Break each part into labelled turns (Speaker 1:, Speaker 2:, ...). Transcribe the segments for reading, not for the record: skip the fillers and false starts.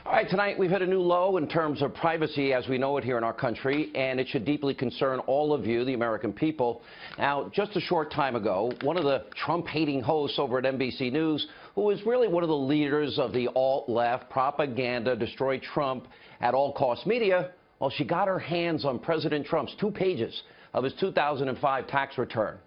Speaker 1: All right, tonight we've hit a new low in terms of privacy as we know it here in our country, and it should deeply concern all of you, the American people. Now, just a short time ago, one of the Trump-hating hosts over at NBC News, who is really one of the leaders of the alt-left propaganda, destroy Trump at all costs media, well, she got her hands on President Trump's 2 pages of his 2005 tax return.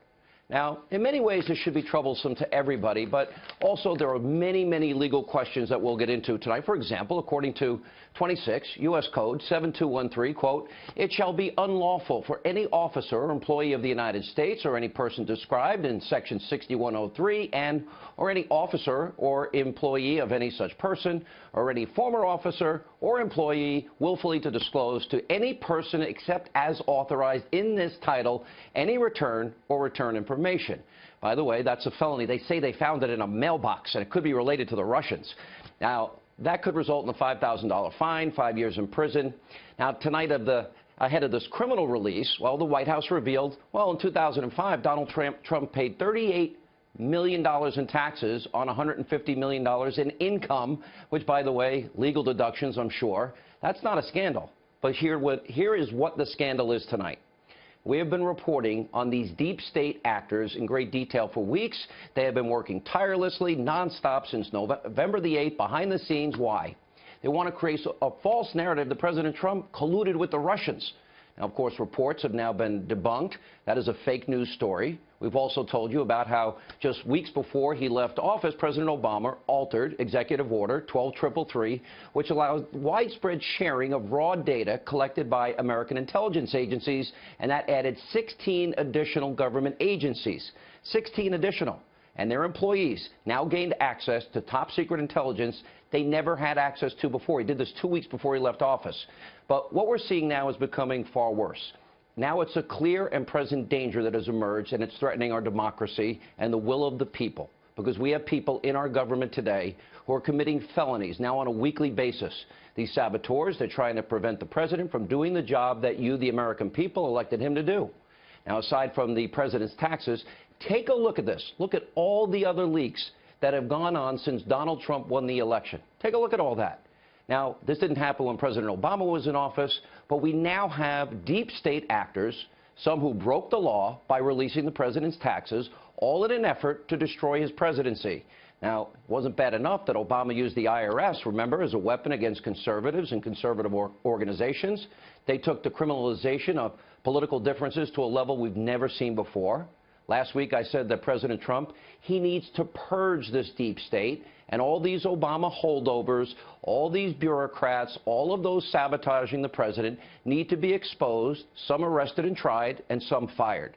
Speaker 1: Now, in many ways, this should be troublesome to everybody, but also there are many, many legal questions that we'll get into tonight. For example, according to 26 U.S. Code 7213, quote, "It shall be unlawful for any officer or employee of the United States or any person described in Section 6103 and or any officer or employee of any such person or any former officer or employee willfully to disclose to any person except as authorized in this title any return or return information." By the way, that's a felony. They say they found it in a mailbox, and it could be related to the Russians. Now, that could result in a $5,000 fine, 5 years in prison. Now, tonight, ahead of this criminal release, well, the White House revealed, well, in 2005, Donald Trump paid $38 million in taxes on $150 million in income, which, by the way, legal deductions, I'm sure. That's not a scandal. But here is what the scandal is tonight. We have been reporting on these deep state actors in great detail for weeks. They have been working tirelessly, nonstop since November the 8th, behind the scenes. Why? They want to create a false narrative that President Trump colluded with the Russians. Now, of course, reports have now been debunked. That is a fake news story. We've also told you about how just weeks before he left office, President Obama altered Executive Order 12333, which allows widespread sharing of raw data collected by American intelligence agencies, and that added 16 additional government agencies. 16 additional. And their employees now gained access to top secret intelligence they never had access to before. He did this 2 weeks before he left office. But what we're seeing now is becoming far worse. Now it's a clear and present danger that has emerged, and it's threatening our democracy and the will of the people, because we have people in our government today who are committing felonies now on a weekly basis. These saboteurs, they're trying to prevent the president from doing the job that you, the American people, elected him to do. Now, aside from the president's taxes, take a look at this. Look at all the other leaks that have gone on since Donald Trump won the election. Take a look at all that. Now, this didn't happen when President Obama was in office, but we now have deep state actors, some who broke the law by releasing the president's taxes, all in an effort to destroy his presidency. Now, it wasn't bad enough that Obama used the IRS, remember, as a weapon against conservatives and conservative organizations. They took the criminalization of political differences to a level we've never seen before. Last week, I said that President Trump, he needs to purge this deep state, and all these Obama holdovers, all these bureaucrats, all of those sabotaging the president need to be exposed, some arrested and tried, and some fired.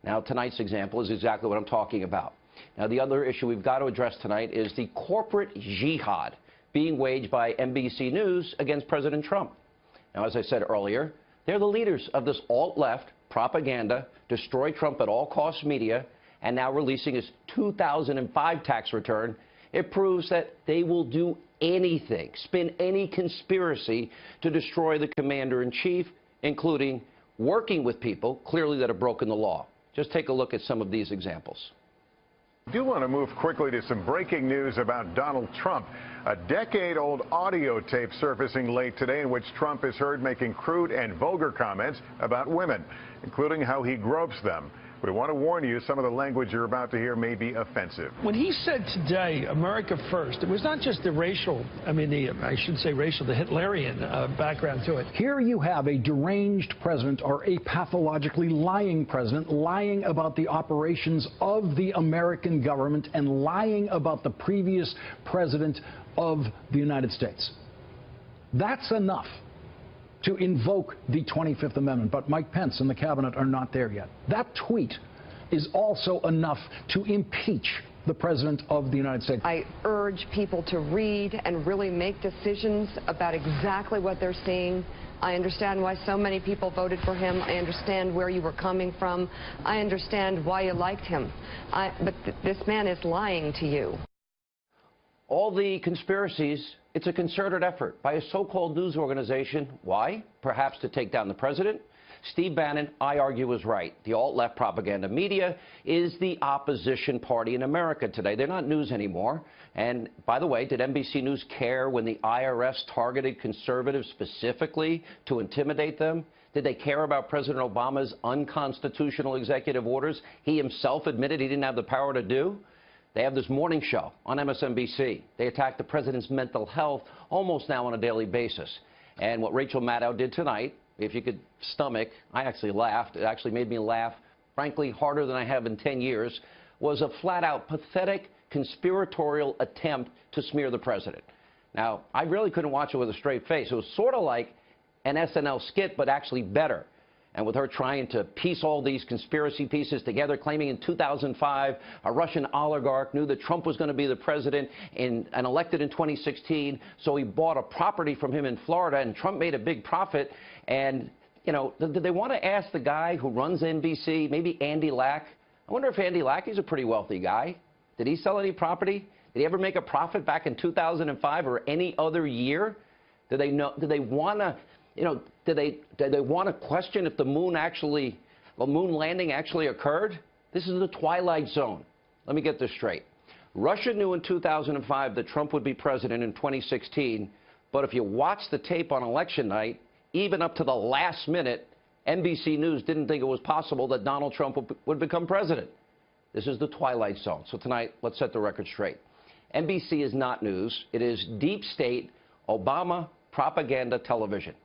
Speaker 1: Now, tonight's example is exactly what I'm talking about. Now, the other issue we've got to address tonight is the corporate jihad being waged by NBC News against President Trump. Now, as I said earlier, they're the leaders of this alt-left propaganda, destroy Trump at all costs media, and now releasing his 2005 tax return. It proves that they will do anything, spin any conspiracy to destroy the commander-in-chief, including working with people clearly that have broken the law. Just take a look at some of these examples.
Speaker 2: I do want to move quickly to some breaking news about Donald Trump. A decade-old audio tape surfacing late today in which Trump is heard making crude and vulgar comments about women, including how he gropes them. We want to warn you, some of the language you're about to hear may be offensive.
Speaker 3: When he said today, America first, it was not just the racial, the Hitlerian background to it.
Speaker 4: Here you have a deranged president or a pathologically lying president lying about the operations of the American government and lying about the previous president of the United States. That's enough to invoke the 25th Amendment, but Mike Pence and the cabinet are not there yet. That tweet is also enough to impeach the President of the United States.
Speaker 5: I urge people to read and really make decisions about exactly what they're seeing. I understand why so many people voted for him. I understand where you were coming from. I understand why you liked him. But this man is lying to you.
Speaker 1: All the conspiracies, it's a concerted effort by a so-called news organization. Why? Perhaps to take down the president, Steve Bannon, I argue, was right. The alt-left propaganda media is the opposition party in America today. They're not news anymore. And by the way, did NBC News care when the IRS targeted conservatives specifically to intimidate them? Did they care about President Obama's unconstitutional executive orders he himself admitted he didn't have the power to do? They have this morning show on MSNBC. They attack the president's mental health almost now on a daily basis. And what Rachel Maddow did tonight, if you could stomach, I actually laughed. It actually made me laugh, frankly, harder than I have in 10 years, was a flat-out pathetic conspiratorial attempt to smear the president. Now, I really couldn't watch it with a straight face. It was sort of like an SNL skit, but actually better. And with her trying to piece all these conspiracy pieces together, claiming in 2005 a Russian oligarch knew that Trump was going to be the president and elected in 2016, so he bought a property from him in Florida, and Trump made a big profit. And, you know, did they want to ask the guy who runs NBC, maybe Andy Lack? I wonder if Andy Lack is a pretty wealthy guy. Did he sell any property? Did he ever make a profit back in 2005 or any other year? Did they want to... You know, do they want to question if the moon landing actually occurred? This is the twilight zone. Let me get this straight. Russia knew in 2005 that Trump would be president in 2016, but if you watch the tape on election night, even up to the last minute, NBC News didn't think it was possible that Donald Trump would become president. This is the twilight zone. So tonight, let's set the record straight. NBC is not news. It is deep state Obama propaganda television.